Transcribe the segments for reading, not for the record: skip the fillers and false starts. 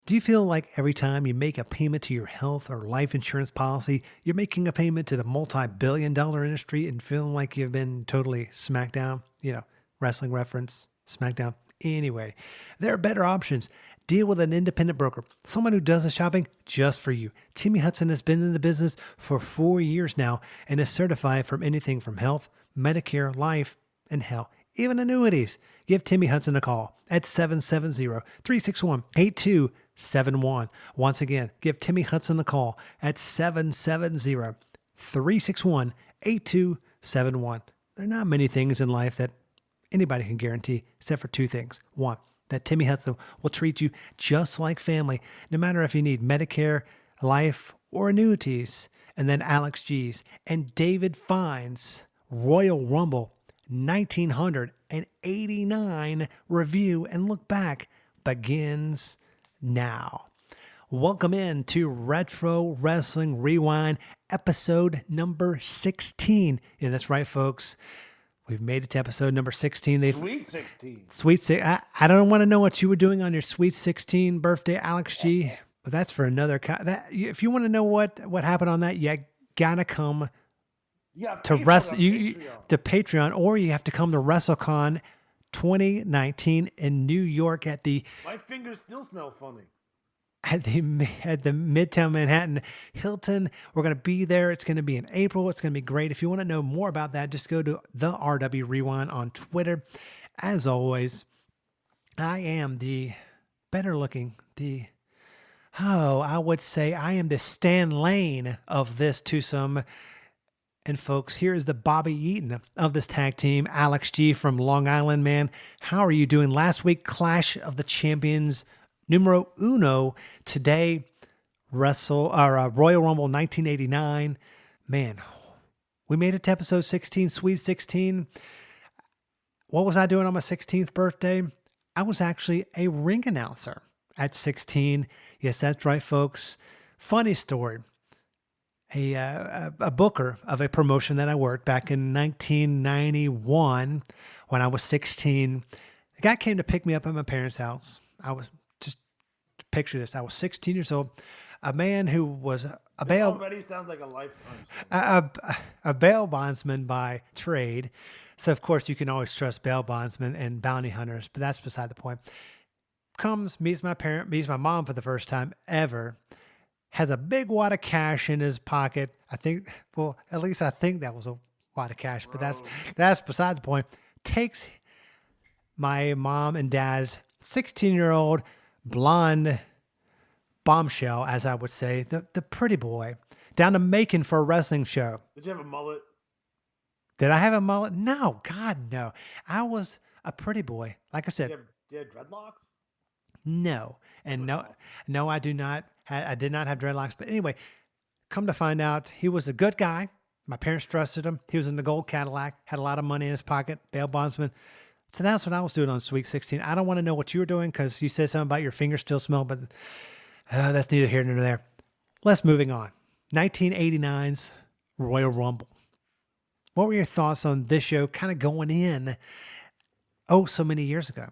Do you feel like every time you make a payment to your health or life insurance policy, you're making a payment to the multi-billion-dollar industry and feeling like you've been totally smacked down? Wrestling reference, SmackDown. Anyway, there are better options. Deal with an independent broker, someone who does the shopping just for you. Timmy Hudson has been in the business for 4 years now and is certified from anything from health, Medicare, life, and hell, even annuities. Give Timmy Hudson a call at 770-361-8271. Once again, give Timmy Hudson a call at 770-361-8271. There are not many things in life that anybody can guarantee except for two things. One, that Timmy Hudson will treat you just like family, no matter if you need Medicare, life, or annuities. And then Alex G's and David Fine's Royal Rumble 1989 review and look back begins now. Welcome in to Retro Wrestling Rewind, episode number 16. Yeah, that's right, folks. We've made it to episode number 16. Sweet 16. I don't want to know what you were doing on your Sweet 16 birthday, Alex G. But that's for another. If you want to know what happened on that, you gotta come to Patreon, or you have to come to WrestleCon 2019 in New York at the. My fingers still smell funny. At the Midtown Manhattan Hilton. We're going to be there. It's going to be in April. It's going to be great. If you want to know more about that, just go to the RW Rewind on Twitter. As always, I am the better looking, I would say I am the Stan Lane of this twosome. And folks, here is the Bobby Eaton of this tag team, Alex G from Long Island, man. How are you doing? Last week, Clash of the Champions numero uno. Today, Royal Rumble 1989. Man, we made it to episode 16, Sweet 16. What was I doing on my 16th birthday? I was actually a ring announcer at 16. Yes, that's right, folks. Funny story. A booker of a promotion that I worked back in 1991 when I was 16. The guy came to pick me up at my parents' house. Picture this. I was 16 years old. A man who was a bail. Already sounds like a lifetime story. A bail bondsman by trade. So of course you can always trust bail bondsmen and bounty hunters, but that's beside the point. Comes, meets my mom for the first time ever. Has a big wad of cash in his pocket. At least I think that was a wad of cash, but that's beside the point. Takes my mom and dad's 16-year-old blonde bombshell, as I would say, the pretty boy, down to Macon for a wrestling show. Did you have a mullet? Did I have a mullet? No, God, no. I was a pretty boy. Like I said. Did you have dreadlocks? No. And no, I do not. I did not have dreadlocks. But anyway, come to find out, he was a good guy. My parents trusted him. He was in the gold Cadillac, had a lot of money in his pocket, bail bondsman. So that's what I was doing on Sweet 16. I don't want to know what you were doing because you said something about your fingers still smell, but that's neither here nor there. Let's moving on. 1989's Royal Rumble. What were your thoughts on this show kind of going in so many years ago?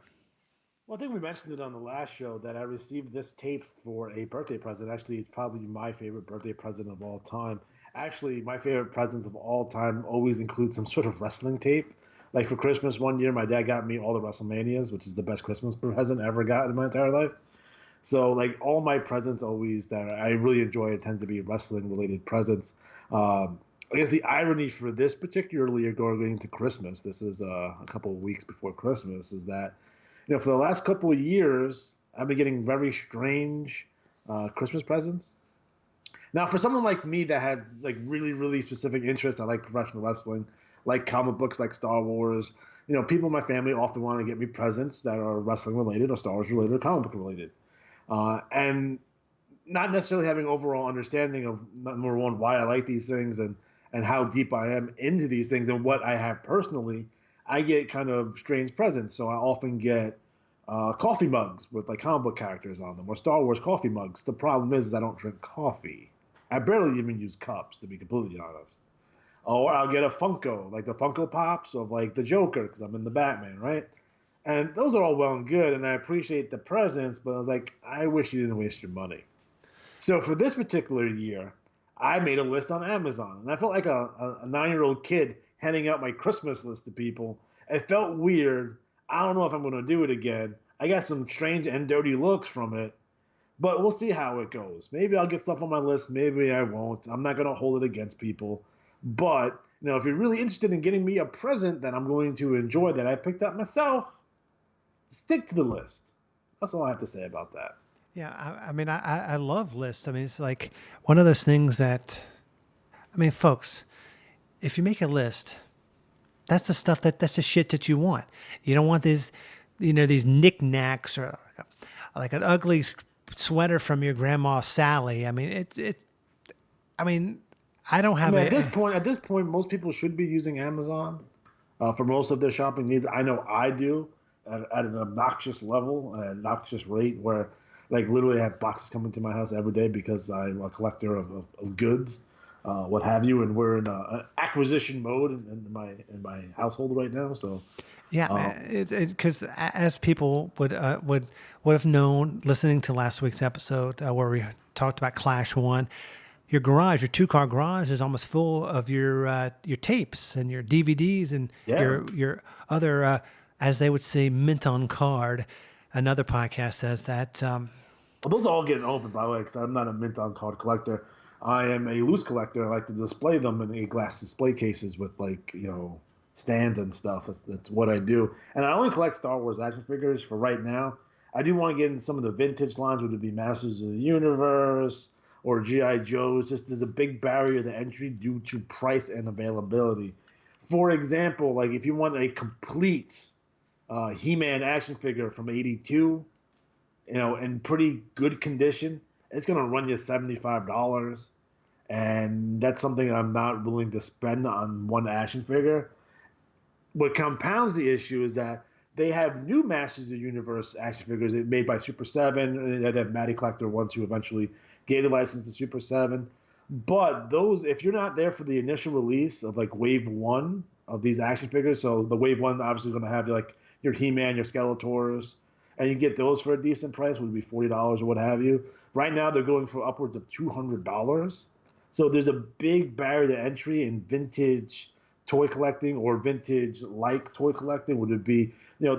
Well, I think we mentioned it on the last show that I received this tape for a birthday present. Actually, it's probably my favorite birthday present of all time. Actually, my favorite presents of all time always include some sort of wrestling tape. Like for Christmas one year, my dad got me all the WrestleManias, which is the best Christmas present I ever got in my entire life. So like all my presents always that I really enjoy tend to be wrestling related presents. I guess the irony for this particularly going into Christmas, this is a couple of weeks before Christmas, is that for the last couple of years, I've been getting very strange Christmas presents. Now, for someone like me that had like really, really specific interests, I like professional wrestling, like comic books, like Star Wars. People in my family often want to get me presents that are wrestling related or Star Wars related or comic book related. And not necessarily having overall understanding of, number one, why I like these things and how deep I am into these things and what I have personally, I get kind of strange presents. So I often get coffee mugs with like comic book characters on them or Star Wars coffee mugs. The problem is I don't drink coffee. I barely even use cups, to be completely honest. Or I'll get a Funko, like the Funko Pops of like the Joker, because I'm in the Batman, right? And those are all well and good, and I appreciate the presents, but I was like, I wish you didn't waste your money. So for this particular year, I made a list on Amazon, and I felt like a 9-year-old kid handing out my Christmas list to people. It felt weird. I don't know if I'm going to do it again. I got some strange and dirty looks from it, but we'll see how it goes. Maybe I'll get stuff on my list. Maybe I won't. I'm not going to hold it against people. But if you're really interested in getting me a present that I'm going to enjoy that I picked up myself, stick to the list. That's all I have to say about that. Yeah, I mean, I love lists. I mean, it's like one of those things that, I mean, folks, if you make a list, that's the stuff that's the shit that you want. You don't want these, these knickknacks or like an ugly sweater from your grandma Sally. I mean, I mean, I don't I have mean, a. at this point, most people should be using Amazon for most of their shopping needs. I know I do at an obnoxious level, an obnoxious rate, where like literally I have boxes coming to my house every day because I'm a collector of goods, what have you, and we're in an acquisition mode in my household right now. So Yeah, man. It's because as people would have known listening to last week's episode where we talked about Clash One, your garage, your 2-car garage, is almost full of your tapes and your DVDs and yeah. your other, as they would say, mint on card. Another podcast says that. Well, those are all getting open, by the way, because I'm not a mint on card collector. I am a loose collector. I like to display them in a glass display cases with stands and stuff. That's what I do. And I only collect Star Wars action figures for right now. I do want to get into some of the vintage lines, whether it be Masters of the Universe or GI Joes. Just there's a big barrier to entry due to price and availability. For example, like if you want a complete He-Man action figure from '82, in pretty good condition, it's going to run you $75. And that's something I'm not willing to spend on one action figure. What compounds the issue is that they have new Masters of the Universe action figures made by Super 7. And they have Matty Collector ones who eventually gave the license to Super 7. But those, if you're not there for the initial release of like Wave 1 of these action figures, so the Wave 1 obviously is going to have like your He-Man, your Skeletors, and you get those for a decent price, would be $40 or what have you. Right now, they're going for upwards of $200. So there's a big barrier to entry in vintage toy collecting or vintage-like toy collecting. Would it be,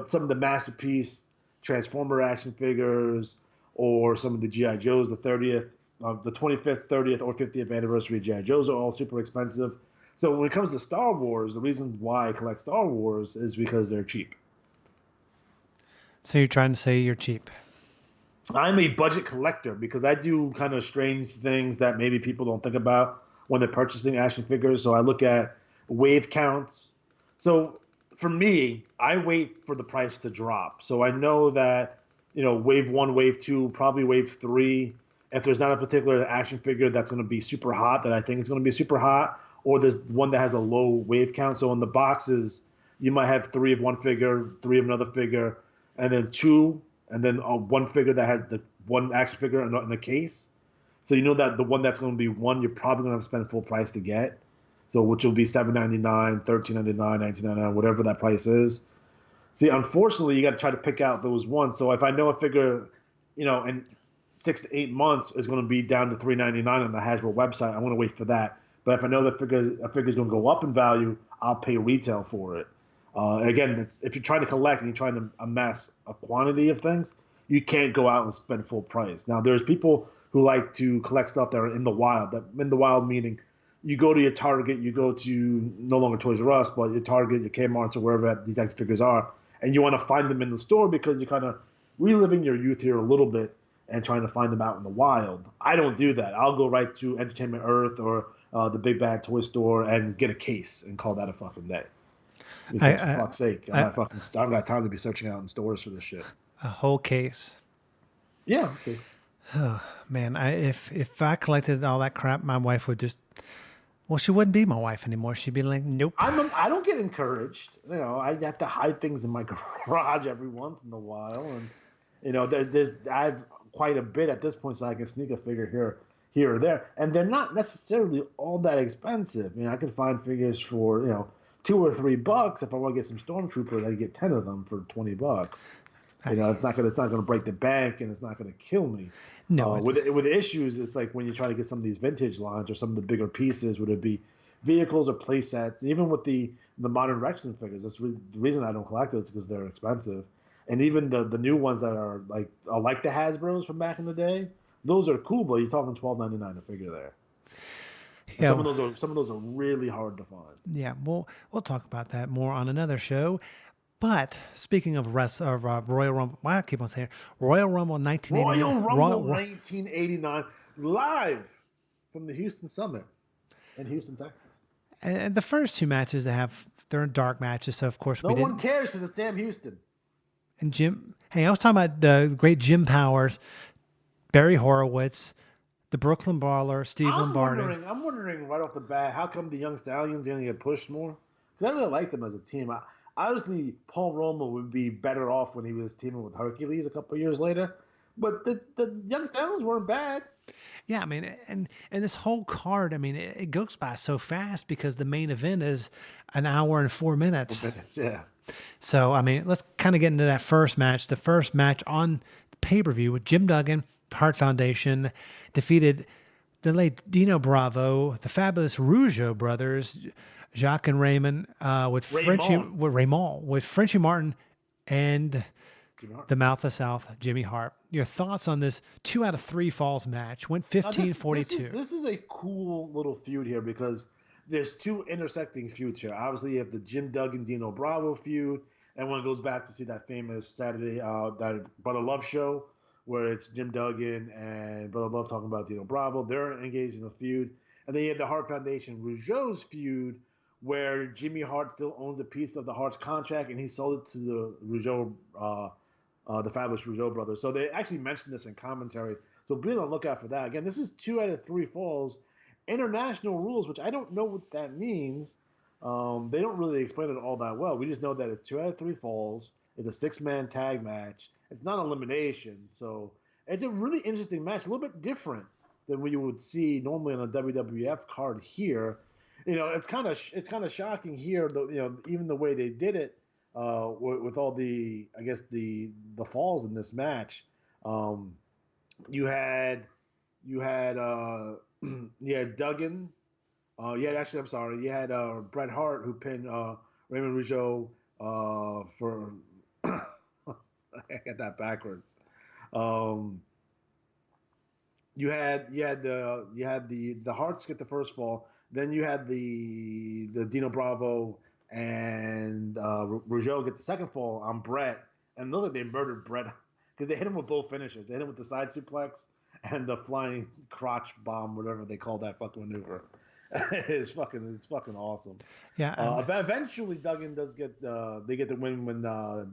some of the Masterpiece Transformer action figures or some of the GI Joes, the 25th, 30th, or 50th anniversary GI Joes are all super expensive. So when it comes to Star Wars, the reason why I collect Star Wars is because they're cheap. So you're trying to say you're cheap. I'm a budget collector because I do kind of strange things that maybe people don't think about when they're purchasing action figures. So I look at wave counts. So for me, I wait for the price to drop. So I know that, wave 1, wave 2, probably wave 3, if there's not a particular action figure that's going to be super hot that I think is going to be super hot, or there's one that has a low wave count. So in the boxes, you might have 3 of one figure, 3 of another figure, and then 2, and then one figure that has the one action figure in a case. So you know that the one that's going to be 1, you're probably going to have to spend full price to get. So which will be $7.99, $13.99, $19.99, whatever that price is. See, unfortunately, you got to try to pick out those ones. So if I know a figure, in 6 to 8 months is going to be down to $3.99 on the Hasbro website, I want to wait for that. But if I know that a figure is going to go up in value, I'll pay retail for it. Again, if you're trying to collect and you're trying to amass a quantity of things, you can't go out and spend full price. Now, there's people who like to collect stuff that are in the wild. That in the wild meaning you go to your Target, you go to no longer Toys R Us, but your Target, your Kmart, or wherever these action figures are, and you want to find them in the store because you're kind of reliving your youth here a little bit and trying to find them out in the wild. I don't do that. I'll go right to Entertainment Earth or the Big Bad Toy Store and get a case and call that a fucking day. Because for fuck's sake, I don't got time to be searching out in stores for this shit. A whole case. Yeah, case. Oh man, if I collected all that crap, my wife would just. Well, she wouldn't be my wife anymore. She'd be like, nope. I don't get encouraged. I have to hide things in my garage every once in a while, and I have quite a bit at this point, so I can sneak a figure here or there, and they're not necessarily all that expensive. I can find figures for $2 or $3. If I want to get some stormtroopers, I get 10 of them for $20. It's not gonna break the bank, and it's not gonna kill me. No, with issues, it's like when you try to get some of these vintage lines or some of the bigger pieces, would it be vehicles or play sets? Even with the modern Wrestling figures, that's the reason I don't collect those, because they're expensive. And even the new ones that are like the Hasbros from back in the day, those are cool, but you're talking $12.99 a figure there. Yeah, some of those are really hard to find. Yeah, we'll talk about that more on another show. But speaking of Royal Rumble, I keep on saying Royal Rumble 1989. Royal Rumble 1989, live from the Houston Summit in Houston, Texas. And the first two matches they're dark matches, so of course no one cares because it's Sam Houston. And Jim, I was talking about the great Jim Powers, Barry Horowitz, the Brooklyn Brawler, Steve Lombardi. I'm wondering right off the bat, how come the Young Stallions going to get pushed more? Because I really like them as a team. Obviously, Paul Roma would be better off when he was teaming with Hercules a couple of years later. But the Young Stallions weren't bad. Yeah, I mean, and this whole card, I mean, it goes by so fast because the main event is an hour and 4 minutes. 4 minutes, yeah. So, I mean, let's kind of get into that first match. The first match on the pay-per-view with Jim Duggan, Hart Foundation, defeated the late Dino Bravo, the fabulous Rougeau brothers, Jacques and Raymond, with Frenchie Martin, and the Mouth of South, Jimmy Hart. Your thoughts on this 2 out of 3 falls match? Went 15-42. This is a cool little feud here because there's 2 intersecting feuds here. Obviously, you have the Jim Duggan, Dino Bravo feud. Everyone goes back to see that famous Saturday, that Brother Love show, where it's Jim Duggan and Brother Love talking about Dino Bravo. They're engaged in a feud. And then you have the Hart Foundation Rougeau's feud, where Jimmy Hart still owns a piece of the Hart's contract, and he sold it to the Rougeau, the fabulous Rougeau brothers. So they actually mentioned this in commentary. So be on the lookout for that. Again, this is 2 out of 3 falls. International rules, which I don't know what that means. They don't really explain it all that well. We just know that it's 2 out of 3 falls. It's a 6-man tag match. It's not elimination. So it's a really interesting match, a little bit different than what you would see normally on a WWF card here. It's kind of shocking here, even the way they did it with all the, I guess, the falls in this match. You had Duggan. You had Bret Hart, who pinned Raymond Rougeau for. I got that backwards. You had the Harts get the first fall. Then you had the Dino Bravo and Rougeau get the second fall on Bret, and look like they murdered Bret because they hit him with both finishes. They hit him with the side suplex and the flying crotch bomb, whatever they call that fucking maneuver. It's fucking awesome. Yeah. Eventually, Duggan does get they get the win when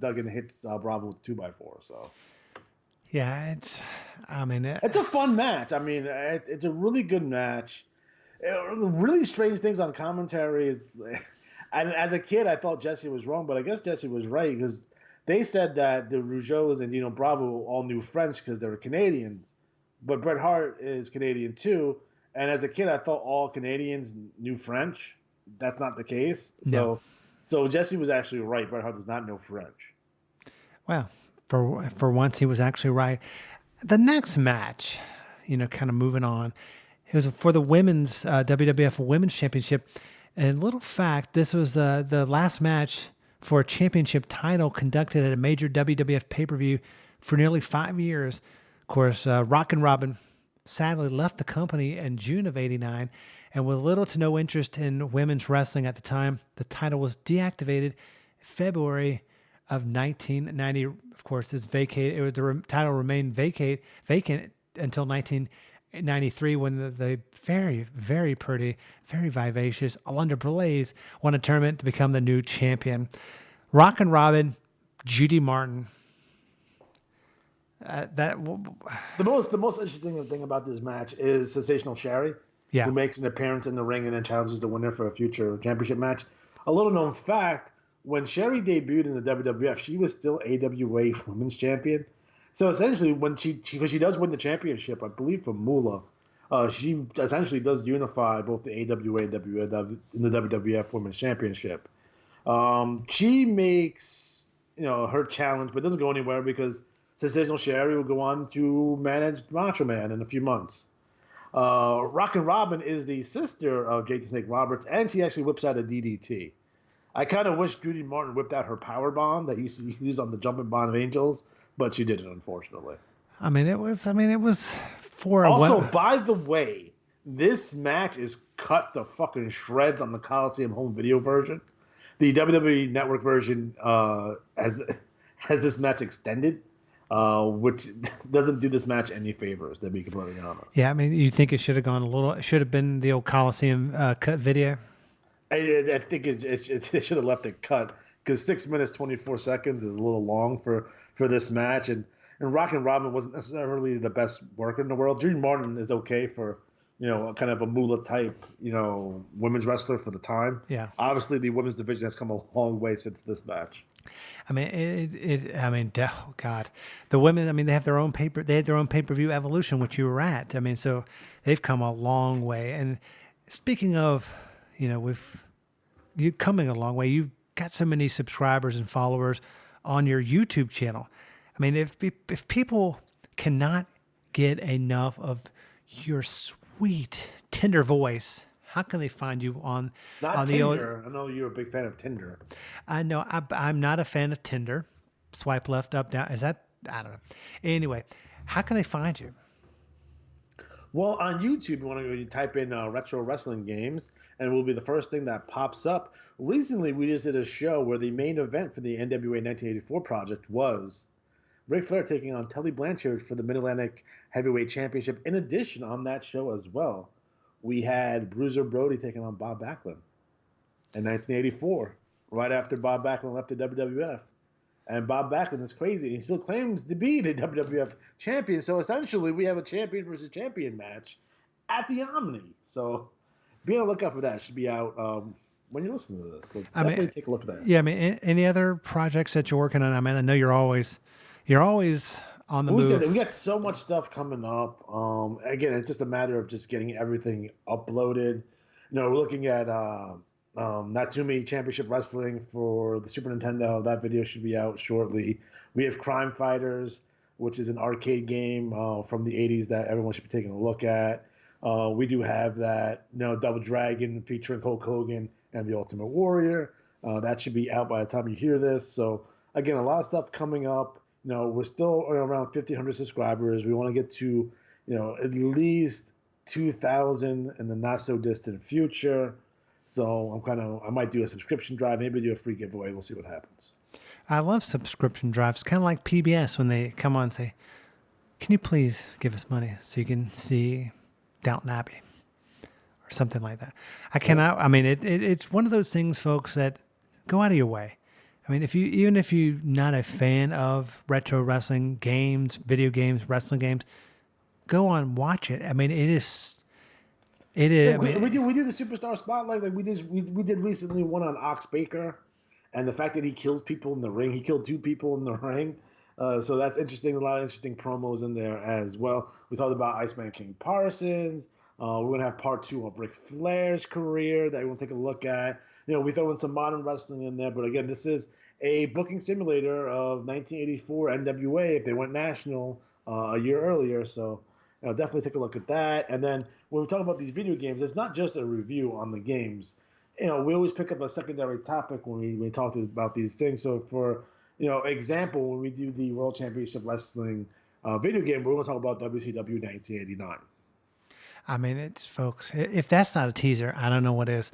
Duggan hits Bravo with 2x4. So. Yeah, it's a fun match. I mean, it's a really good match. Really strange things on commentary is, and as a kid, I thought Jesse was wrong, but I guess Jesse was right because they said that the Rougeaus and Dino Bravo all knew French because they were Canadians, but Bret Hart is Canadian too. And as a kid, I thought all Canadians knew French. That's not the case. No. So Jesse was actually right. Bret Hart does not know French. Well, for once, he was actually right. The next match, kind of moving on, it was for the women's WWF Women's Championship. And little fact, this was the last match for a championship title conducted at a major WWF pay-per-view for nearly 5 years. Of course, Rockin' Robin sadly left the company in June of '89, and with little to no interest in women's wrestling at the time, the title was deactivated February of 1990. Of course, it's vacated. The title remained vacant until 1993, when the very, very pretty, very vivacious Alundra Blaze won a tournament to become the new champion. Rockin' Robin, Judy Martin. The most interesting thing about this match is Sensational Sherry, who makes an appearance in the ring and then challenges the winner for a future championship match. A little known fact: when Sherry debuted in the WWF, she was still AWA Women's Champion. So essentially, because she does win the championship, I believe from Moolah, she essentially does unify both the AWA and WWF in the WWF Women's Championship. She makes her challenge, but doesn't go anywhere because Sensational Sherry will go on to manage Macho Man in a few months. Rockin' Robin is the sister of Jake the Snake Roberts, and she actually whips out a DDT. I kind of wish Judy Martin whipped out her power bomb that used to use on the Jumping Bond of Angels, but she didn't, unfortunately. I mean, it was. I mean, it was for a Also, what? by the way, this match is cut to fucking shreds on the Coliseum home video version. The WWE Network version has this match extended, which doesn't do this match any favors. To be completely honest, Yeah, I mean, you think it should have gone a little. It should have been the old Coliseum cut video. I think it should have left it cut because 6 minutes 24 seconds is a little long for this match, and Rockin' Robin wasn't necessarily the best worker in the world. Judy Martin is okay for kind of a Moolah type women's wrestler for the time. Yeah. Obviously, the women's division has come a long way since this match. I mean, I mean, oh God, the women. I mean, they have their own paper. They had their own pay-per-view Evolution, which you were at. I mean, so they've come a long way. And speaking of, with you coming a long way, you've got so many subscribers and followers on your YouTube channel. I mean, if people cannot get enough of your sweet, tender voice, how can they find you Not on the old? Tinder. I know you're a big fan of Tinder. I know I'm not a fan of Tinder. Swipe left, up, down. Is that? I don't know. Anyway, how can they find you? Well, on YouTube, you want to type in retro wrestling games, and it will be the first thing that pops up. Recently, we just did a show where the main event for the NWA 1984 project was Ric Flair taking on Tully Blanchard for the Mid Atlantic Heavyweight Championship. In addition, on that show as well, we had Bruiser Brody taking on Bob Backlund in 1984, right after Bob Backlund left the WWF. And Bob Backlund is crazy. He still claims to be the WWF champion. So essentially, we have a champion versus champion match at the Omni. So be on the lookout for that. It should be out when you listen to this. So definitely take a look at that. Yeah, I mean, any other projects that you're working on? I mean, I know you're always on the move. We got so much stuff coming up. Again, it's just a matter of just getting everything uploaded. We're looking at Natsumi Championship Wrestling for the Super Nintendo. That video should be out shortly. We have Crime Fighters, which is an arcade game from the 80s that everyone should be taking a look at. We do have that, Double Dragon featuring Hulk Hogan and the Ultimate Warrior. That should be out by the time you hear this. So, again, a lot of stuff coming up. We're still around 1,500 subscribers. We want to get to, at least 2,000 in the not so distant future. So I might do a subscription drive, maybe do a free giveaway. We'll see what happens. I love subscription drives, kind of like PBS when they come on and say, "Can you please give us money so you can see Downton Abbey?" or something like that. I cannot. I mean, it's one of those things, folks, that go out of your way. I mean, even if you're not a fan of retro wrestling games, video games, wrestling games, go on, watch it. I mean, it is. It is. Yeah, I mean, we do the Superstar Spotlight. Like we did recently one on Ox Baker, and the fact that he kills people in the ring. He killed 2 people in the ring. So that's interesting. A lot of interesting promos in there as well. We talked about Iceman King Parsons. We're gonna have part 2 of Ric Flair's career that we'll take a look at. We throw in some modern wrestling in there, but again, this is a booking simulator of 1984 NWA if they went national a year earlier. So definitely take a look at that. And then when we talk about these video games, it's not just a review on the games. We always pick up a secondary topic when we talk about these things. So for example, when we do the World Championship Wrestling video game, we're going to talk about WCW 1989. I mean, it's folks. If that's not a teaser, I don't know what is.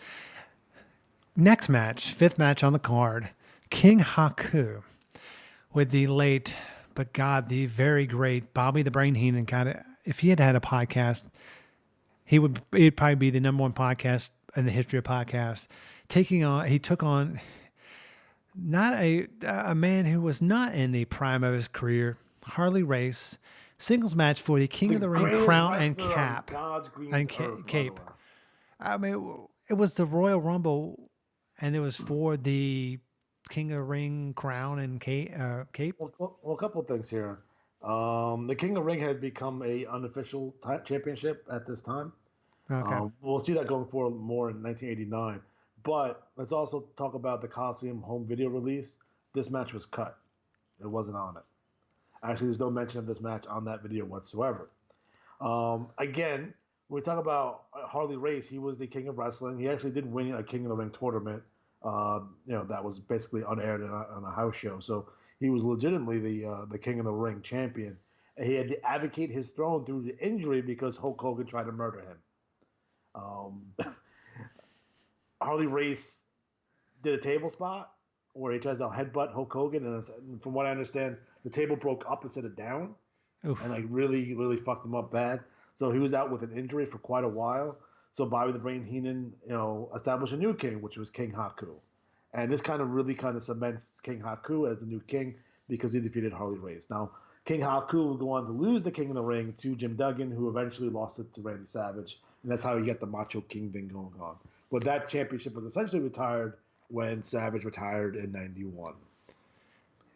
Next match, 5th match on the card, King Haku with the late, but God, the very great Bobby the Brain Heenan. Kind of, if he had had a podcast, it'd probably be the number 1 podcast in the history of podcasts. He took on not a man who was not in the prime of his career, Harley Race, singles match for the King of the Ring crown and cap and cape. I mean, it was the Royal Rumble. And it was for the King of the Ring crown and cape. Well, a couple of things here. The King of the Ring had become a unofficial championship at this time. Okay. We'll see that going forward more in 1989. But let's also talk about the Coliseum home video release. This match was cut. It wasn't on it. Actually, there's no mention of this match on that video whatsoever. Again, when we talk about Harley Race, he was the king of wrestling. He actually did win a King of the Ring tournament. That was basically unaired on a house show. So he was legitimately the King of the Ring champion. And he had to advocate his throne through the injury because Hulk Hogan tried to murder him. Harley Race did a table spot where he tries to headbutt Hulk Hogan, and from what I understand, the table broke up instead of down. Oof. And like really, really fucked him up bad. So he was out with an injury for quite a while. So Bobby the Brain Heenan, established a new king, which was King Haku. And this kind of cements King Haku as the new king because he defeated Harley Race. Now, King Haku would go on to lose the King of the Ring to Jim Duggan, who eventually lost it to Randy Savage. And that's how you get the Macho King thing going on. But that championship was essentially retired when Savage retired in '91.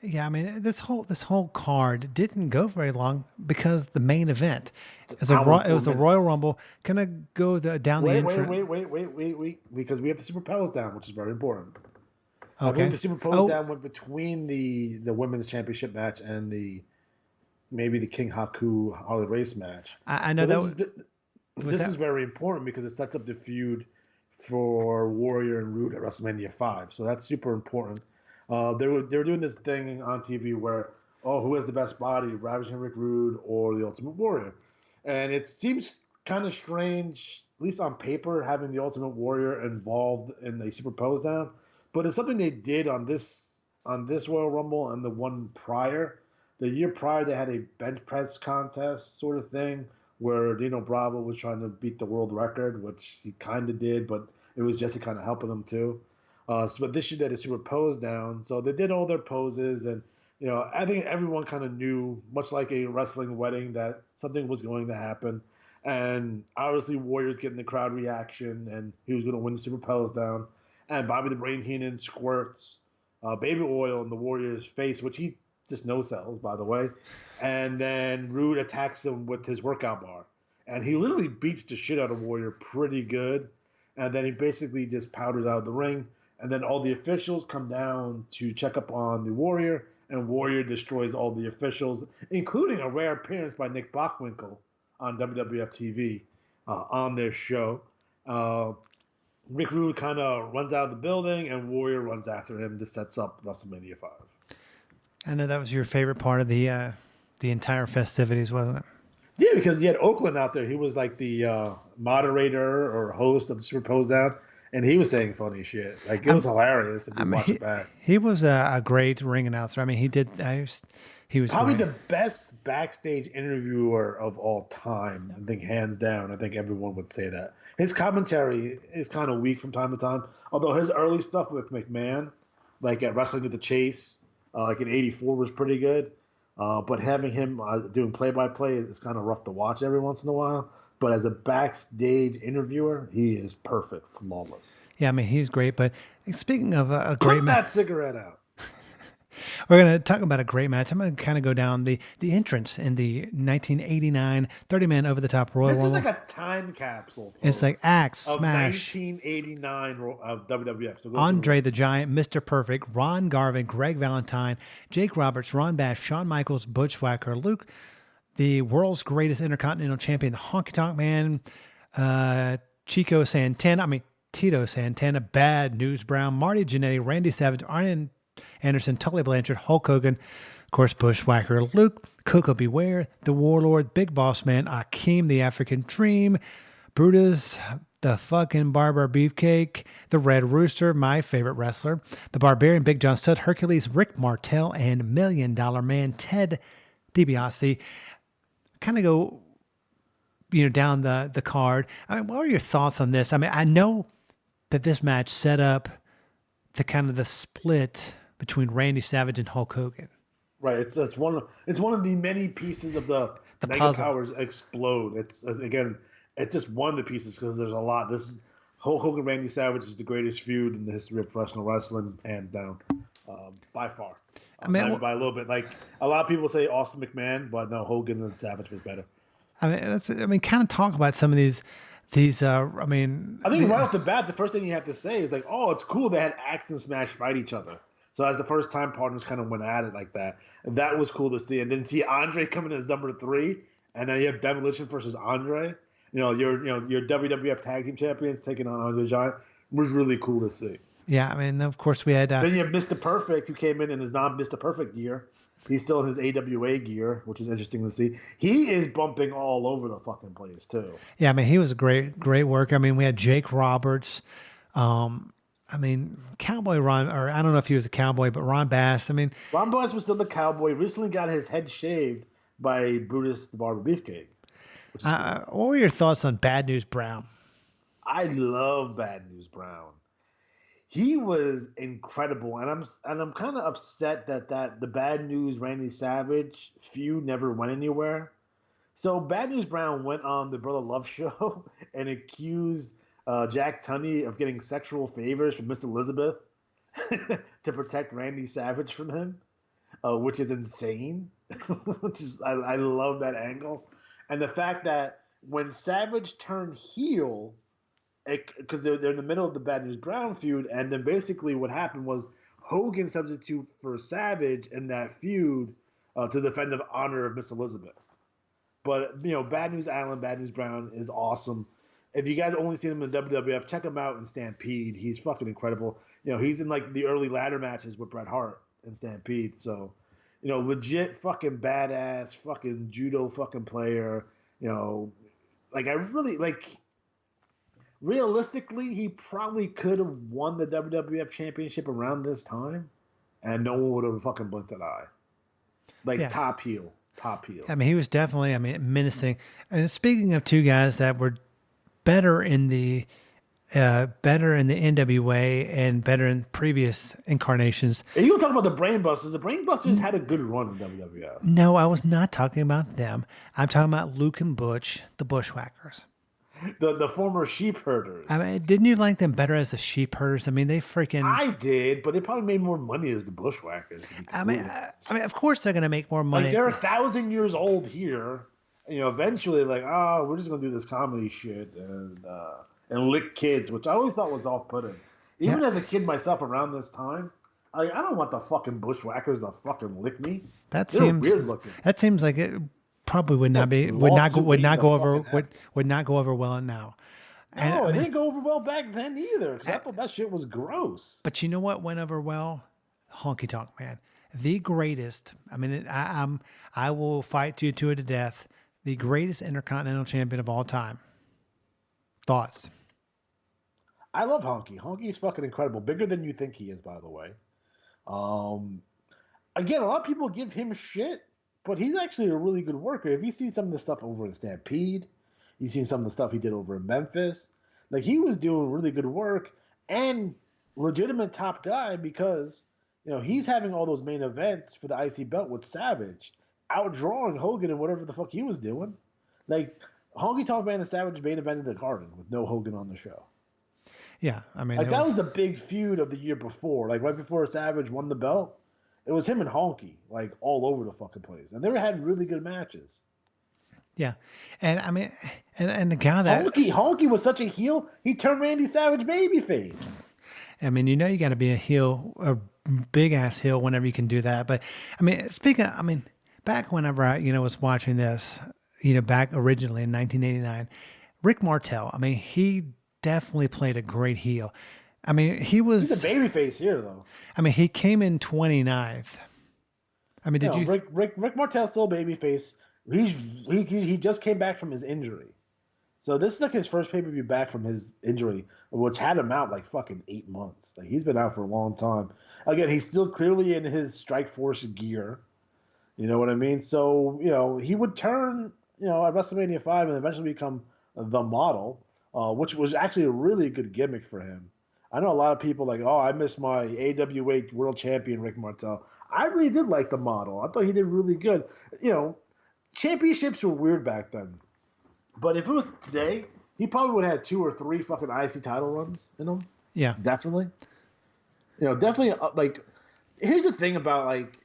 Yeah, I mean this whole card didn't go very long because the main event it was a Royal Rumble. Can I go down the entrance? Wait, because we have the Super Pose down, which is very important. Okay. I believe the Super Pose down went between the women's championship match and maybe the King Haku Harley Race match. I know this is very important because it sets up the feud for Warrior and Roode at WrestleMania 5. So that's super important. They were doing this thing on TV where, who has the best body, Ravishing Rick Rude or the Ultimate Warrior? And it seems kind of strange, at least on paper, having the Ultimate Warrior involved in a Super Pose down. But it's something they did on this Royal Rumble and the one prior. The year prior, they had a bench press contest sort of thing where Dino Bravo was trying to beat the world record, which he kind of did, but it was Jesse kind of helping him too. But this year they had a Super Pose down. So they did all their poses. And, I think everyone kind of knew, much like a wrestling wedding, that something was going to happen. And obviously Warrior's getting the crowd reaction, and he was going to win the Super Pose down. And Bobby the Brain Heenan squirts baby oil in the Warrior's face, which he just no-sells, by the way. And then Rude attacks him with his workout bar. And he literally beats the shit out of Warrior pretty good. And then he basically just powders out of the ring. And then all the officials come down to check up on the Warrior, and Warrior destroys all the officials, including a rare appearance by Nick Bockwinkel on WWF TV on their show. Rick Rude kind of runs out of the building, and Warrior runs after him. This sets up WrestleMania 5. I know that was your favorite part of the entire festivities, wasn't it? Yeah, because you had Oakland out there. He was like the moderator or host of the Super Pose Down. And he was saying funny shit. Like, it was hilarious if you watch it back. He was a great ring announcer. I mean, he was probably great. the best backstage interviewer of all time. I think hands down. I think everyone would say that. His commentary is kind of weak from time to time. Although his early stuff with McMahon, like at Wrestling with the Chase, like in '84, was pretty good. But having him doing play-by-play is kind of rough to watch every once in a while. But as a backstage interviewer, he is perfect, flawless. Yeah, I mean, he's great. But speaking of a great match, put that cigarette out. We're going to talk about a great match. I'm going to kind of go down the entrance in the 1989 30-man over-the-top Royal Rumble. This is like a time capsule, folks, it's like Axe, Smash. 1989 of WWF. So Andre the Giant, Mr. Perfect, Ron Garvin, Greg Valentine, Jake Roberts, Ron Bash, Shawn Michaels, Bushwhacker, Luke, the world's greatest Intercontinental Champion, the Honky Tonk Man, Tito Santana, Bad News Brown, Marty Jannetty, Randy Savage, Arn Anderson, Tully Blanchard, Hulk Hogan, of course, Bushwhacker, Luke, Koko Beware, the Warlord, Big Boss Man, Akeem, the African Dream, Brutus, the fucking Barber Beefcake, the Red Rooster, my favorite wrestler, the Barbarian, Big John Studd, Hercules, Rick Martel, and $1 Million Man, Ted DiBiase. Kind of go, down the card. I mean, what are your thoughts on this? I mean, I know that this match set up the split between Randy Savage and Hulk Hogan. Right. It's one of the many pieces of the Mega puzzle. Powers explode. It's just one of the pieces because there's a lot. This is Hulk Hogan Randy Savage is the greatest feud in the history of professional wrestling, hands down, by far. I mean, by a little bit. Like a lot of people say Austin McMahon, but no, Hogan and Savage was better. I mean, kind of talk about some of these these, I mean, I think right off the bat, the first thing you have to say is like, oh, it's cool they had Axe and Smash fight each other. So as the first time partners kind of went at it like that, and that was cool to see. And then see Andre coming in as number 3, and then you have Demolition versus Andre. Your WWF Tag Team Champions taking on Andre the Giant was really cool to see. yeah, I mean, of course we had. Then you have Mr. Perfect, who came in his non-Mr. Perfect gear. He's still in his AWA gear, which is interesting to see. He is bumping all over the fucking place too. Yeah, I mean, he was a great worker. I mean, we had Jake Roberts. I mean, Cowboy Ron, or I don't know if he was a cowboy, but Ron Bass. I mean, Ron Bass was still the cowboy. Recently got his head shaved by Brutus the Barber Beefcake. what were your thoughts on Bad News Brown? I love Bad News Brown. He was incredible, and I'm kind of upset that the Bad News Randy Savage feud never went anywhere. So Bad News Brown went on the Brother Love show and accused Jack Tunney of getting sexual favors from Miss Elizabeth to protect Randy Savage from him, which is insane. I love that angle, and the fact that when Savage turned heel, because they're in the middle of the Bad News Brown feud, and then basically what happened was Hogan substituted for Savage in that feud to defend the honor of Miss Elizabeth. But Bad News Allen, Bad News Brown is awesome. If you guys only seen him in WWF, check him out in Stampede. He's fucking incredible. He's in like the early ladder matches with Bret Hart in Stampede. So, legit fucking badass, fucking judo fucking player. Like I really like. Realistically, he probably could have won the WWF Championship around this time, and no one would have fucking blinked an eye. Like top heel. I mean, he was definitely, menacing. And speaking of two guys that were better in the NWA and better in previous incarnations. And you were talking about the Brainbusters. The Brainbusters had a good run in WWF. No, I was not talking about them. I'm talking about Luke and Butch, the Bushwhackers. The former sheep herders. I mean, didn't you like them better as the sheep herders? I mean, they freaking. I did, but they probably made more money as the Bushwhackers. I mean, of course they're gonna make more money. Like they're 1,000 years old here. Eventually, like, we're just gonna do this comedy shit and lick kids, which I always thought was off-putting. Even as a kid myself, around this time, I don't want the fucking Bushwhackers to fucking lick me. They're weird looking. That seems like it. Probably would not go over well now. No, it didn't go over well back then either. Because I thought that shit was gross. But you know what went over well? Honky Tonk Man, the greatest. I mean, I will fight you to it to death. The greatest Intercontinental Champion of all time. Thoughts? I love Honky. Honky's fucking incredible. Bigger than you think he is, by the way. Again, a lot of people give him shit. But he's actually a really good worker. If you see some of the stuff over in Stampede, you've seen some of the stuff he did over in Memphis. Like, he was doing really good work and legitimate top guy because, he's having all those main events for the IC belt with Savage, outdrawing Hogan and whatever the fuck he was doing. Like, Honky Tonk Man and Savage main evented the Garden with no Hogan on the show. Yeah, I mean, like that was the big feud of the year before. Like, right before Savage won the belt. It was him and Honky, like, all over the fucking place. And they were having really good matches. Yeah. And, I mean, and the guy that... Honky was such a heel, he turned Randy Savage babyface. I mean, you got to be a heel, a big-ass heel whenever you can do that. But, I mean, back whenever I, was watching this, back originally in 1989, Rick Martel, I mean, he definitely played a great heel. I mean, he's a babyface here, though. I mean, he came in 29th. I mean, did you? Rick Martel's still a babyface. He just came back from his injury, so this is like his first pay-per-view back from his injury, which had him out like fucking 8 months. Like, he's been out for a long time. Again, he's still clearly in his Strikeforce gear. You know what I mean? So he would turn at WrestleMania 5 and eventually become the Model, which was actually a really good gimmick for him. I know a lot of people like, I miss my AWA World Champion Rick Martel. I really did like the Model. I thought he did really good. Championships were weird back then. But if it was today, he probably would have had 2 or 3 fucking IC title runs in him. Yeah. Definitely. Definitely, like, here's the thing about, like,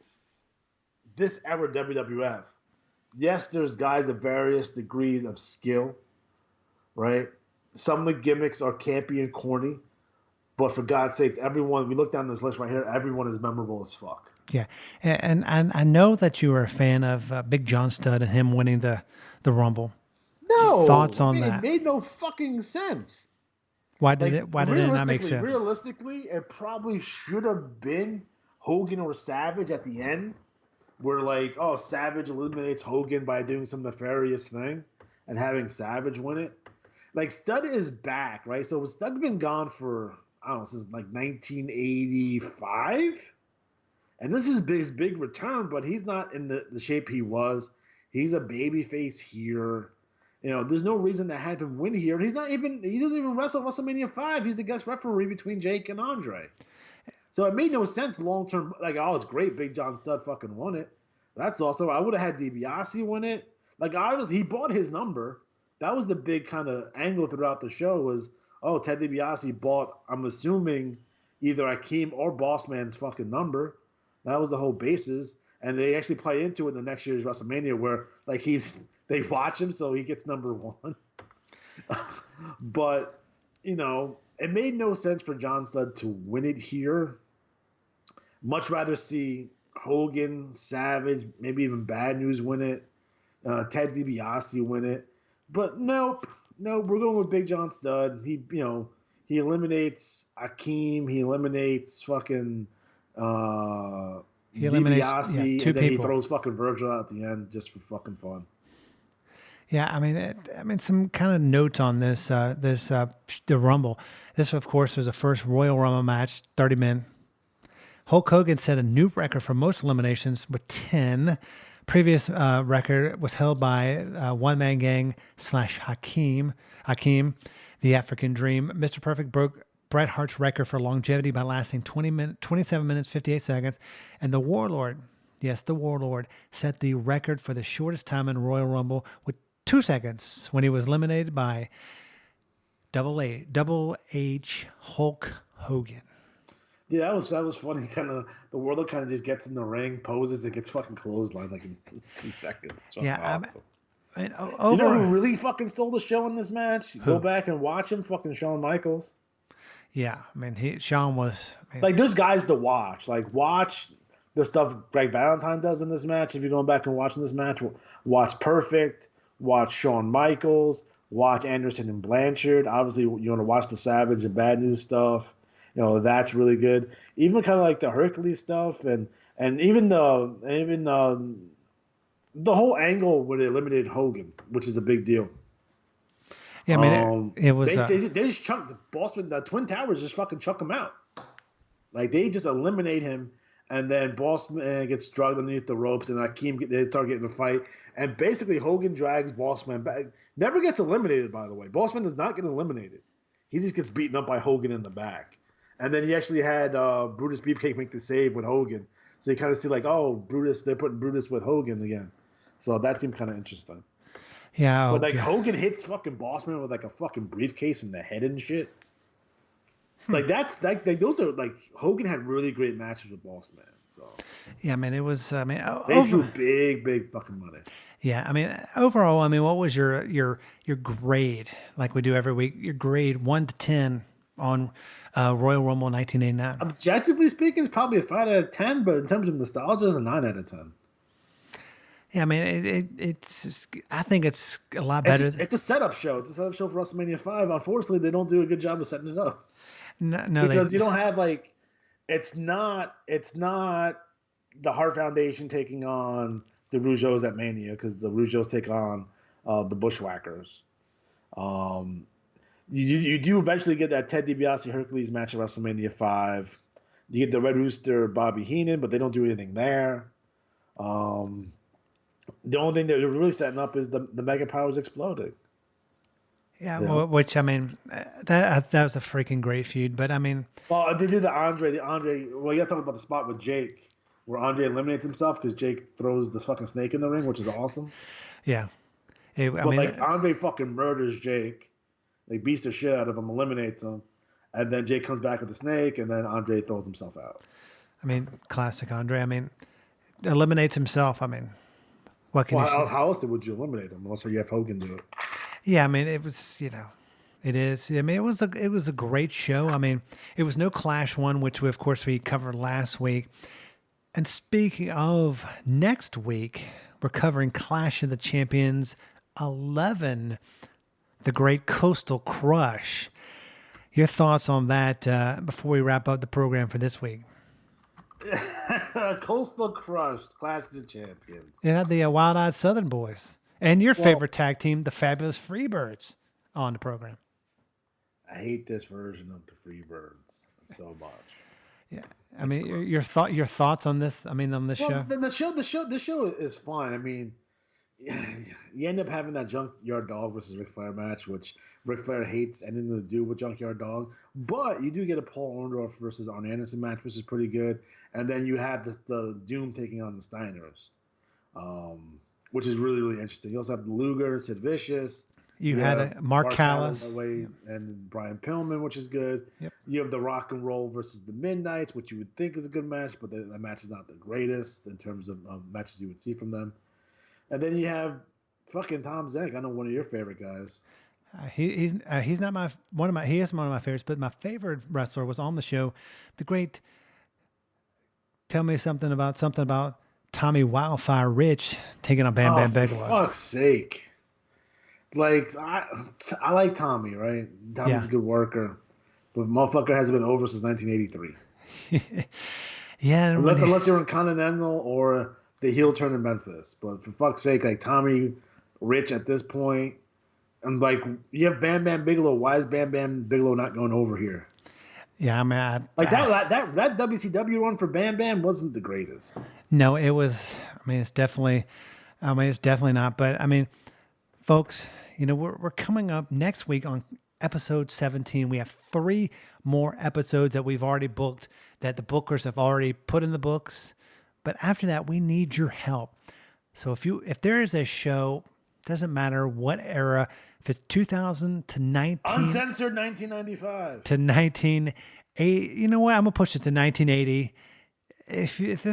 this era WWF. Yes, there's guys of various degrees of skill, right? Some of the gimmicks are campy and corny, but for God's sakes, everyone, we look down this list right here, everyone is memorable as fuck. Yeah, and I know that you were a fan of Big John Studd and him winning the Rumble. Thoughts No, on it that? made no fucking sense. Why did Like it? Why did it not make sense? realistically, it probably should have been Hogan or Savage at the end, where like, oh, Savage eliminates Hogan by doing some nefarious thing, and having Savage win it. Like Stud is back, right? So Stud's been gone for I don't know since like 1985, and this is his big return. But he's not in the shape he was. He's a babyface here. You know, there's no reason to have him win here. He doesn't even wrestle WrestleMania 5. He's the guest referee between Jake and Andre. So it made no sense long term. Like, oh, it's great. Big John Studd fucking won it. That's awesome. I would have had DiBiase win it. Like, he bought his number. That was the big kind of angle throughout the show was, oh, Ted DiBiase bought, I'm assuming, either Akeem or Bossman's fucking number. That was the whole basis. And they actually play into it in the next year's WrestleMania where, like, they watch him so he gets number one. But, you know, it made no sense for John Studd to win it here. Much rather see Hogan, Savage, maybe even Bad News win it. Ted DiBiase win it. But nope, we're going with Big John Studd. He eliminates Akeem. He eliminates fucking He eliminates DiBiase, two and then people. he throws fucking Virgil out at the end just for fucking fun. Yeah, I mean, some kind of notes on this. The Rumble. This, of course, was the first Royal Rumble match, 30 men. Hulk Hogan set a new record for most eliminations with 10. Previous record was held by One Man Gang / Hakeem, the African Dream. Mr. Perfect broke Bret Hart's record for longevity by lasting 27 minutes, 58 seconds. And the Warlord, yes, the Warlord, set the record for the shortest time in Royal Rumble with 2 seconds when he was eliminated by Double H Hulk Hogan. Yeah, that was funny. Kind of the Warlord kind of just gets in the ring, poses, and gets fucking clotheslined like in 2 seconds. Yeah, awesome. I mean, You know who really fucking stole the show in this match? Who? Go back and watch him, fucking Shawn Michaels. Yeah, I mean, Shawn was... Like, there's guys to watch. Like, watch the stuff Greg Valentine does in this match. If you're going back and watching this match, watch Perfect, watch Shawn Michaels, watch Anderson and Blanchard. Obviously, you want to watch the Savage and Bad News stuff. You know, that's really good. Even kind of like the Hercules stuff and even the whole angle where they eliminated Hogan, which is a big deal. Yeah, I mean, it was... They just chucked the Bossman, the Twin Towers just fucking chuck him out. Like, they just eliminate him, and then Bossman gets dragged underneath the ropes, and Akeem, they start getting a fight. And basically, Hogan drags Bossman back. Never gets eliminated, by the way. Bossman does not get eliminated. He just gets beaten up by Hogan in the back. And then he actually had Brutus Beefcake make the save with Hogan. So you kind of see like, oh, Brutus, they're putting Brutus with Hogan again. So that seemed kind of interesting. Yeah. But like Hogan hits fucking Bossman with like a fucking briefcase in the head and shit. Like that's like those are like Hogan had really great matches with Bossman. So yeah, I mean it was. I mean they drew big fucking money. Yeah, I mean overall, I mean what was your grade like we do every week? Your grade 1 to 10 on Royal Rumble 1989. Objectively speaking, it's probably a 5 out of 10, but in terms of nostalgia, it's a 9 out of 10. Yeah, I mean it's. I think it's a lot better. It's a setup show. It's a setup show for WrestleMania 5. Unfortunately, they don't do a good job of setting it up. No, because you don't have like, it's not the Hart Foundation taking on the Rougeaus at Mania because the Rougeaus take on the Bushwhackers. You do eventually get that Ted DiBiase Hercules match at WrestleMania 5. You get the Red Rooster Bobby Heenan, but they don't do anything there. The only thing that they're really setting up is the Mega Powers exploding. Yeah, yeah. Which I mean, that was a freaking great feud. But I mean, well, they do the Andre. Well, you got to talk about the spot with Jake, where Andre eliminates himself because Jake throws the fucking snake in the ring, which is awesome. Yeah, like Andre fucking murders Jake, like beats the shit out of him, eliminates him, and then Jake comes back with the snake, and then Andre throws himself out. I mean, classic Andre. I mean, eliminates himself. I mean, what can you say? How else would you eliminate him unless you have Hogan do it? Yeah, I mean, it was, It is. I mean, it was a great show. I mean, it was no Clash one, which of course we covered last week. And speaking of next week, we're covering Clash of the Champions 11, the Great Coastal Crush. Your thoughts on that before we wrap up the program for this week? Coastal Crush, Clash of the Champions. Yeah, the Wild Eyed Southern Boys and your Well, favorite tag team, the Fabulous Freebirds, on the program. I hate this version of the Freebirds so much. Yeah, I mean, your thoughts on this? I mean, on this Well, show? the show is fine. I mean, you end up having that Junkyard Dog versus Ric Flair match, which Ric Flair hates anything to do with Junkyard Dog. But you do get a Paul Orndorff versus Arn Anderson match, which is pretty good. And then you have the Doom taking on the Steiners, which is really, really interesting. You also have the Luger, Sid Vicious. You had a Mark Callis. And Brian Pillman, which is good. Yep. You have the Rock and Roll versus the Midnights, which you would think is a good match, but that match is not the greatest in terms of matches you would see from them. And then you have fucking Tom Zenk. I know one of your favorite guys. He's not one of my favorites, but my favorite wrestler was on the show, the great. Tell me something about Tommy Wildfire Rich taking on Bam Bam Bigelow. For fuck's sake. Like, I like Tommy, right? Tommy's a good worker. But motherfucker hasn't been over since 1983. Yeah. Unless you're in Continental or the heel turn in Memphis. But for fuck's sake, like Tommy Rich at this point, and like you have Bam Bam Bigelow. Why is Bam Bam Bigelow not going over here? Yeah, I mean, that WCW run for Bam Bam wasn't the greatest. No, it was. It's definitely not. But I mean, folks, we're coming up next week on episode 17. We have 3 more episodes that we've already booked that the bookers have already put in the books. But after that, we need your help. So if there is a show, doesn't matter what era, if it's 2000 to 19, uncensored 1995 to 1980, you know what? I'm gonna push it to 1980. If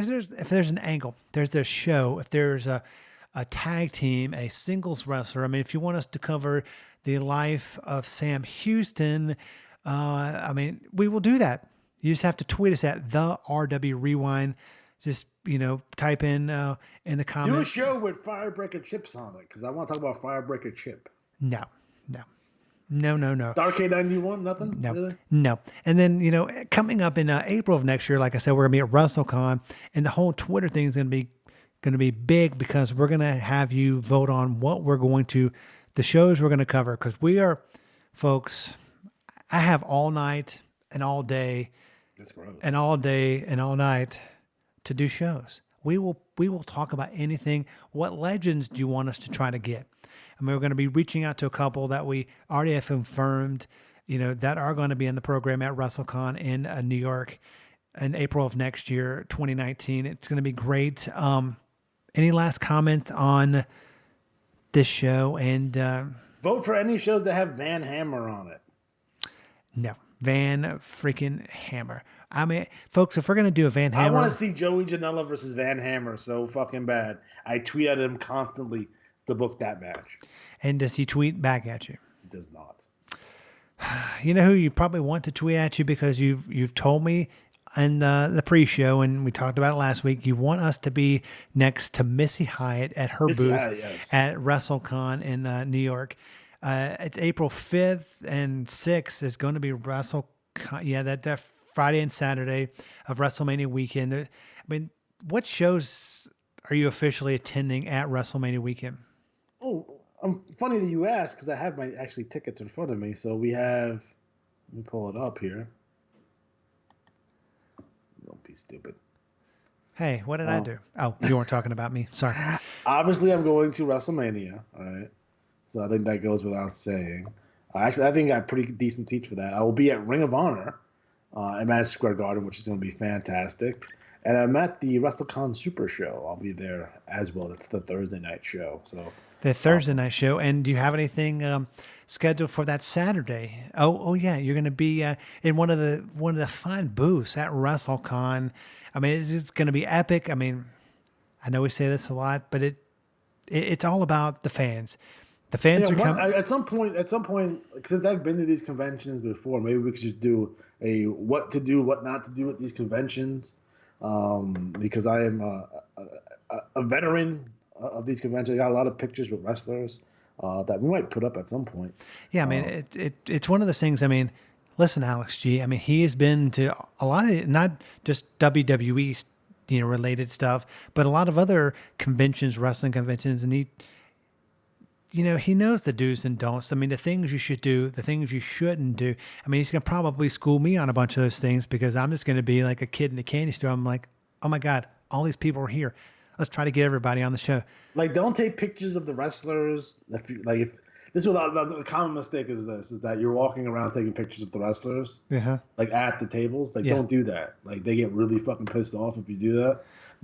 there's an angle, there's this show. If there's a tag team, a singles wrestler. I mean, if you want us to cover the life of Sam Houston, we will do that. You just have to tweet us at the RW Rewind. Just type in the comments. Do a show with Firebreaker Chips on it, because I want to talk about Firebreaker Chip. No. Starrcade 91, nothing? No, really? No. And then, coming up in April of next year, like I said, we're going to be at WrestleCon, and the whole Twitter thing is going to be big because we're going to have you vote on the shows we're going to cover. Because we are, folks, I have all night and all day and all day and all night to do shows. We will talk about anything. What legends do you want us to try to get? I mean, we're going to be reaching out to a couple that we already have confirmed, that are going to be in the program at WrestleCon in New York in April of next year, 2019. It's going to be great. Any last comments on this show? And vote for any shows that have Van Hammer on it. No, Van freaking Hammer. I mean, folks, if we're going to do a Van Hammer, I want to see Joey Janela versus Van Hammer so fucking bad. I tweet at him constantly to book that match. And does he tweet back at you? He does not. You know who you probably want to tweet at you, because you've told me in the pre-show, and we talked about it last week, you want us to be next to Missy Hyatt at her booth at WrestleCon in New York. It's April 5th and 6th is going to be WrestleCon. Yeah, that Friday and Saturday of WrestleMania weekend. I mean, what shows are you officially attending at WrestleMania weekend? Oh, funny that you ask, because I have my tickets in front of me. So we have, let me pull it up here. Don't be stupid. Hey, what did I do? Oh, you weren't talking about me. Sorry. Obviously, I'm going to WrestleMania. All right. So I think that goes without saying. Actually, I think I have pretty decent seats for that. I will be at Ring of Honor at Madison Square Garden, which is going to be fantastic. And I'm at the WrestleCon Super Show. I'll be there as well. It's the Thursday night show. So the Thursday night show. And do you have anything scheduled for that Saturday? Oh yeah, you're going to be in one of the fine booths at WrestleCon. I mean, it's going to be epic. I mean, I know we say this a lot, but it's all about the fans. The fans Yeah, are coming. at some point, since I've been to these conventions before, maybe we could just do a what to do, what not to do at these conventions. Because I am a veteran of these conventions. I got a lot of pictures with wrestlers that we might put up at some point. Yeah, I mean, it's one of those things. I mean, listen, Alex G. I mean, he has been to a lot of not just WWE, related stuff, but a lot of other conventions, wrestling conventions, and he knows the do's and don'ts. I mean, the things you should do, the things you shouldn't do. I mean, he's gonna probably school me on a bunch of those things because I'm just gonna be like a kid in a candy store. I'm like, oh my god, all these people are here. Let's try to get everybody on the show. Like, don't take pictures of the wrestlers. If this is what the common mistake is that you're walking around taking pictures of the wrestlers, like at the tables. Like, don't do that. Like, they get really fucking pissed off if you do that.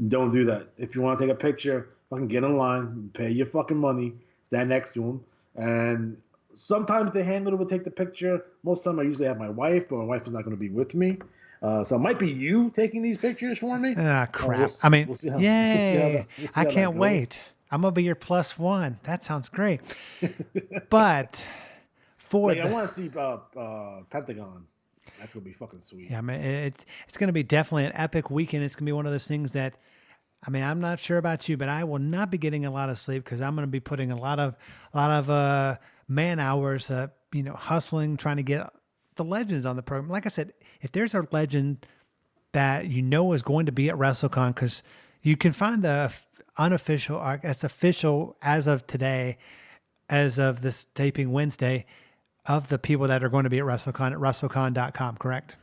Don't do that. If you want to take a picture, fucking get in line, pay your fucking money, stand next to them, and sometimes the handler will take the picture. Most of the time, I usually have my wife, but my wife is not going to be with me. So it might be you taking these pictures for me. Ah, crap. We'll see yay. I can't wait. I'm going to be your +1. That sounds great. But I want to see Pentagon. That's going to be fucking sweet. Yeah, I mean, it's going to be definitely an epic weekend. It's going to be one of those things that, I mean, I'm not sure about you, but I will not be getting a lot of sleep because I'm going to be putting a lot of man hours, hustling, trying to get the legends on the program. Like I said, if there's a legend that is going to be at WrestleCon, because you can find the unofficial, it's official as of today, as of this taping Wednesday, of the people that are going to be at WrestleCon at WrestleCon.com, correct?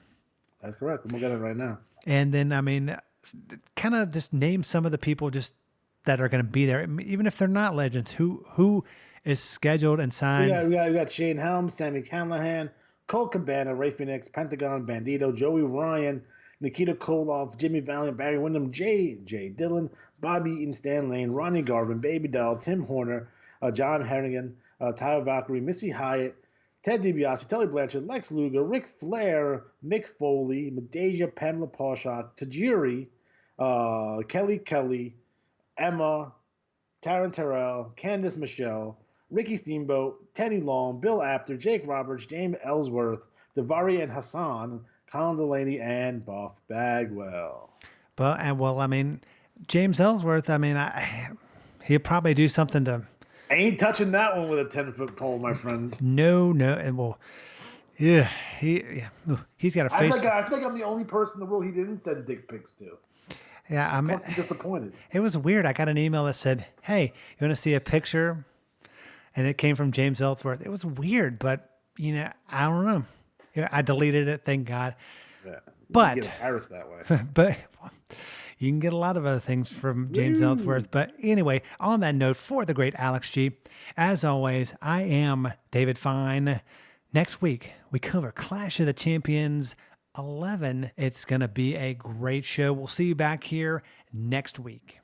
That's correct. I'm looking at it right now. And then, I mean, kind of just name some of the people just that are going to be there, even if they're not legends. Who is scheduled and signed? We got Shane Helms, Sami Callihan, Colt Cabana, Ray Phoenix, Pentagon, Bandito, Joey Ryan, Nikita Koloff, Jimmy Valiant, Barry Windham, J. Dillon, Bobby Eaton, Stan Lane, Ronnie Garvin, Baby Doll, Tim Horner, John Harrigan, Tyler Valkyrie, Missy Hyatt, Ted DiBiase, Tully Blanchard, Lex Luger, Ric Flair, Mick Foley, Madeja, Pamela Parshat, Tajiri, Kelly, Emma, Taryn Terrell, Candice Michelle, Ricky Steamboat, Teddy Long, Bill Apter, Jake Roberts, James Ellsworth, Davari and Hassan, Colin Delaney, and Buff Bagwell. Well, I mean, James Ellsworth, I mean, he'll probably do something to... I ain't touching that one with a 10-foot pole, my friend. No, and well, yeah, he's got a face... I feel like I'm the only person in the world he didn't send dick pics to. Yeah, I'm disappointed. It was weird. I got an email that said, hey, you want to see a picture? And it came from James Ellsworth. It was weird, but, I don't know. I deleted it, thank God. Yeah, but you get embarrassed that way. But you can get a lot of other things from James Ellsworth. But anyway, on that note, for the great Alex G, as always, I am David Fine. Next week, we cover Clash of the Champions 11. It's going to be a great show. We'll see you back here next week.